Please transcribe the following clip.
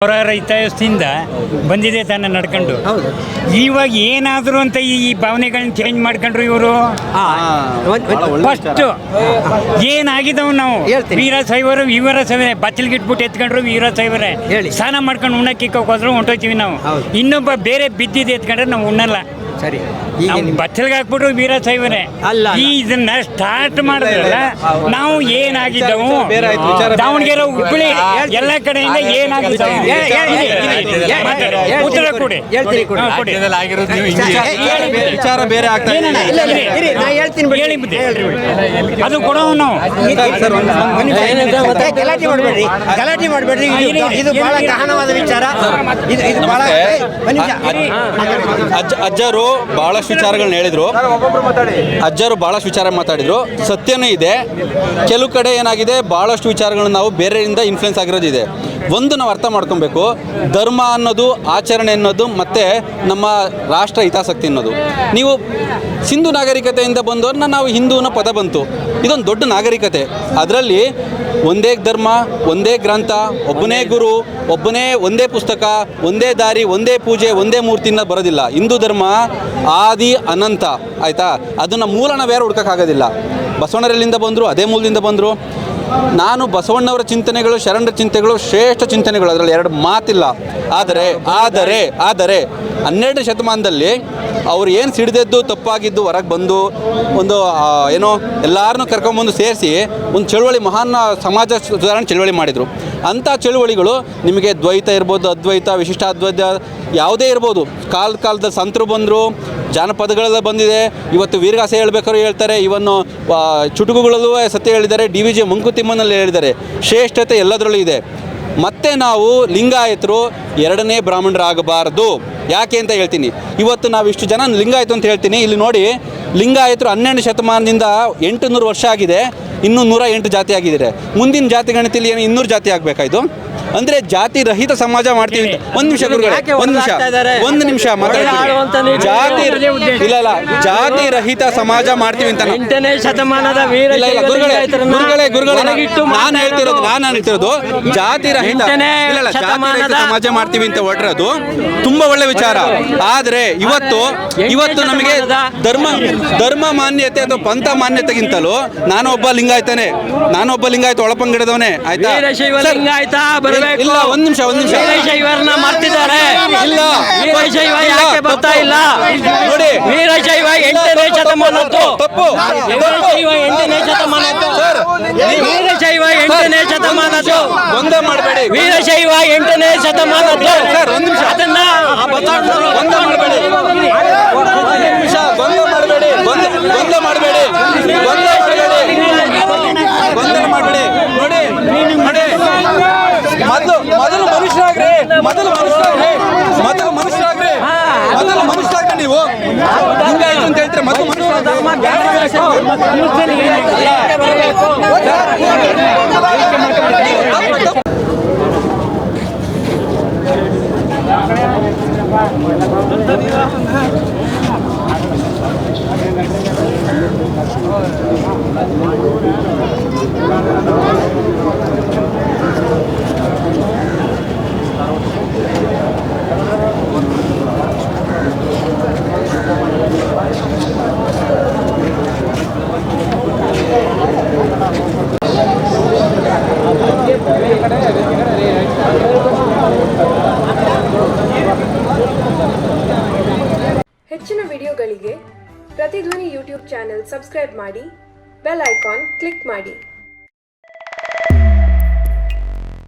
ಅವರ ಹಿತೈಷಿಯಿಂದ ಬಂದಿದೆ ತಾನೆ ನಡ್ಕೊಂಡು. ಇವಾಗ ಏನಾದರೂ ಅಂತ ಈ ಭಾವನೆಗಳನ್ನ ಚೇಂಜ್ ಮಾಡ್ಕೊಂಡ್ರು ಇವರು. ಫಸ್ಟ್ ಏನಾಗಿದ್ದವು ನಾವು ವೀರಶೈವರು ಇವರ ಬಚ್ಚಲ್ಗಿಟ್ಬಿಟ್ಟು ಎತ್ಕೊಂಡ್ರು ವೀರಶೈವರೇ. ಸ್ನಾನ ಮಾಡ್ಕೊಂಡು ಉಣ್ಣಕ್ಕಿಕ್ಕ ಹೋದ್ರು ಹೊಂಟೋಯ್ತೀವಿ ನಾವು. ಇನ್ನೊಬ್ಬ ಬೇರೆ ಬಿದ್ದಿದ್ದು ಎತ್ಕೊಂಡ್ರೆ ನಾವು ಉಣ್ಣಲ್ಲ. ಸರಿ, ಬಚ್ಚಲ್ಗೆ ಹಾಕ್ಬಿಟ್ರು ವೀರಶೈವರೇ. ಇದನ್ನ ಸ್ಟಾರ್ಟ್ ಮಾಡಿದ್ರಲ್ಲ ನಾವು ಏನಾಗಿದ್ದವು ದಾವಣಗೆರೆ ಹುಬ್ಬಳ್ಳಿ ಎಲ್ಲ ಕಡೆಯಿಂದ ಏನಾಗಿದ್ದವು ಉತ್ತರ ಕೊಡಿ. ವಿಚಾರ ಬೇರೆ ಆಗ್ತಾ ಅದು ಕೊಡೋವು ನಾವು. ಗಲಾಟೆ ಮಾಡಬೇಡ್ರಿ. ಇದು ಬಹಳ ಗಹನವಾದ ವಿಚಾರ. ಅಜ್ಜರು ಬಹಳಷ್ಟು ವಿಚಾರಗಳನ್ನ ಹೇಳಿದ್ರು. ಅಜ್ಜರು ಬಹಳಷ್ಟು ವಿಚಾರ ಮಾತಾಡಿದ್ರು. ಸತ್ಯನೂ ಇದೆ. ಕೆಲವು ಕಡೆ ಏನಾಗಿದೆ, ಬಹಳಷ್ಟು ವಿಚಾರಗಳನ್ನ ನಾವು ಬೇರೆಯಿಂದ ಇನ್ಫ್ಲುಯೆನ್ಸ್ ಆಗಿರೋದಿದೆ. ಒಂದು ನಾವು ಅರ್ಥ ಮಾಡ್ಕೊಬೇಕು, ಧರ್ಮ ಅನ್ನೋದು, ಆಚರಣೆ ಅನ್ನೋದು, ಮತ್ತು ನಮ್ಮ ರಾಷ್ಟ್ರ ಹಿತಾಸಕ್ತಿ ಅನ್ನೋದು. ನೀವು ಸಿಂಧು ನಾಗರಿಕತೆಯಿಂದ ಬಂದವ್ರನ್ನ ನಾವು ಹಿಂದೂ ಅನ್ನೋ ಪದ ಬಂತು. ಇದೊಂದು ದೊಡ್ಡ ನಾಗರಿಕತೆ. ಅದರಲ್ಲಿ ಒಂದೇ ಧರ್ಮ, ಒಂದೇ ಗ್ರಂಥ, ಒಬ್ಬನೇ ಗುರು, ಒಂದೇ ಪುಸ್ತಕ, ಒಂದೇ ದಾರಿ, ಒಂದೇ ಪೂಜೆ, ಒಂದೇ ಮೂರ್ತಿಯಿಂದ ಬರೋದಿಲ್ಲ. ಹಿಂದೂ ಧರ್ಮ ಆದಿ ಅನಂತ, ಆಯಿತಾ? ಅದನ್ನು ಮೂಲನ ಬೇರೆ ಹುಡ್ಕೋಕ್ಕಾಗೋದಿಲ್ಲ. ಬಸವಣ್ಣರೆಲ್ಲಿಂದ ಬಂದರು, ಅದೇ ಮೂಲದಿಂದ ಬಂದರು. ನಾನು ಬಸವಣ್ಣವರ ಚಿಂತನೆಗಳು, ಶರಣರ ಚಿಂತನೆಗಳು ಶ್ರೇಷ್ಠ ಚಿಂತನೆಗಳು, ಅದರಲ್ಲಿ ಎರಡು ಮಾತಿಲ್ಲ. ಆದರೆ 12ನೇ ಶತಮಾನದಲ್ಲಿ ಅವ್ರು ಏನು ಸಿಡಿದೆದ್ದು ತಪ್ಪಾಗಿದ್ದು ಹೊರಗೆ ಬಂದು ಒಂದು ಏನೋ ಎಲ್ಲರನ್ನೂ ಕರ್ಕೊಂಬಂದು ಸೇರಿಸಿ ಒಂದು ಚಳುವಳಿ, ಮಹಾನ್ ಸಮಾಜ ಸುಧಾರಣೆ ಚಳುವಳಿ ಮಾಡಿದರು. ಅಂಥ ಚಳುವಳಿಗಳು ನಿಮಗೆ ದ್ವೈತ ಇರ್ಬೋದು, ಅದ್ವೈತ, ವಿಶಿಷ್ಟಾದ್ವೈತ ಯಾವುದೇ ಇರ್ಬೋದು. ಕಾಲದಲ್ಲಿ ಸಂತರು ಬಂದರು, ಜಾನಪದಗಳೆಲ್ಲ ಬಂದಿದೆ. ಇವತ್ತು ವೀರಗಾಸೆ ಹೇಳ್ಬೇಕಾದ್ರು ಹೇಳ್ತಾರೆ, ಇವನ್ನು ಚುಟುಕುಗಳಲ್ಲೂ ಸತ್ಯ ಹೇಳಿದ್ದಾರೆ, DVG ಮಂಕುತಿಮ್ಮನಲ್ಲಿ ಹೇಳಿದ್ದಾರೆ. ಶ್ರೇಷ್ಠತೆ ಎಲ್ಲದರಲ್ಲೂ ಇದೆ. ಮತ್ತು ನಾವು ಲಿಂಗಾಯತರು ಎರಡನೇ ಬ್ರಾಹ್ಮಣರಾಗಬಾರ್ದು. ಯಾಕೆ ಅಂತ ಹೇಳ್ತೀನಿ. ಇವತ್ತು ನಾವು ಇಷ್ಟು ಜನ ಲಿಂಗಾಯತು ಅಂತ ಹೇಳ್ತೀನಿ. ಇಲ್ಲಿ ನೋಡಿ, ಲಿಂಗಾಯತರು 12ನೇ ಶತಮಾನದಿಂದ 800 ವರ್ಷ ಆಗಿದೆ. ಇನ್ನೂ 108 ಜಾತಿ ಆಗಿದ್ದಾರೆ. ಮುಂದಿನ ಜಾತಿ ಗಣತಿಯಲ್ಲಿ ಏನು 200 ಜಾತಿ ಆಗಬೇಕಾಯ್ತು. ಅಂದರೆ ಜಾತಿ ರಹಿತ ಸಮಾಜ ಮಾಡ್ತೀವಿ ಅಂತ. ಒಂದು ನಿಮಿಷ ಗುರುಗಳೇ, ಒಂದು ನಿಮಿಷ ಮಾತಾಡ್ತೀವಿ. ಜಾತಿ ರಹಿತ ಸಮಾಜ ಮಾಡ್ತೀವಿ ಅಂತ 8ನೇ ಶತಮಾನದ ಗುರುಗಳೇ ನಾನು ಹೇಳ್ತಿರೋದು ಜಾತಿ ರಹಿತ ಸಮಾಜ ಮಾಡ್ತೀವಿ ಅಂತ ಹೊರಟಿರೋದು ತುಂಬ ಒಳ್ಳೆ ವಿಚಾರ. ಆದರೆ ಇವತ್ತು ನಮಗೆ ಧರ್ಮ ಮಾನ್ಯತೆ ಅಥವಾ ಪಂಥ ಮಾನ್ಯತೆಗಿಂತಲೂ ನಾನೊಬ್ಬ ಲಿಂಗಾಯತ ಒಳಪಂಗಡದವನೇ, ಆಯ್ತಾ? ಇಲ್ಲ, ಒಂದು ನಿಮಿಷ ವೀರಶೈವರನ್ನ ಮಾಡ್ತಿದ್ದಾರೆ. ಇಲ್ಲ, ವೀರಶೈವ ಯಾಕೆ ಬರ್ತಾ ಇಲ್ಲ ನೋಡಿ. ವೀರಶೈವ 8ನೇ ಶತಮಾನದ್ದು ತಪ್ಪು. ವೀರಶೈವ 8ನೇ ಶತಮಾನದ್ದು. ವೀರಶೈವ 8ನೇ ಶತಮಾನದ್ದು. ಗೊಂದಲ ಮಾಡಬೇಡಿ. ವೀರಶೈವ 8ನೇ ಶತಮಾನದ್ದು. ಒಂದು ನಿಮಿಷ, ಅದನ್ನ ಗೊಂದಲ ಮಾಡಬೇಡಿ. ಮೊದಲು ಮನುಷ್ಯರಾಗ್ರಿ ನೀವು. ಹಿಂಗಾಯ್ತು ಅಂತ ಹೇಳ್ತಾರೆ. ಮೊದಲು ಹೆಚ್ಚಿನ ವಿಡಿಯೋಗಳಿಗೆ ಪ್ರತಿಧ್ವನಿ ಯೂಟ್ಯೂಬ್ ಚಾನೆಲ್ ಸಬ್ಸ್ಕ್ರೈಬ್ ಮಾಡಿ, ಬೆಲ್ ಐಕಾನ್ ಕ್ಲಿಕ್ ಮಾಡಿ.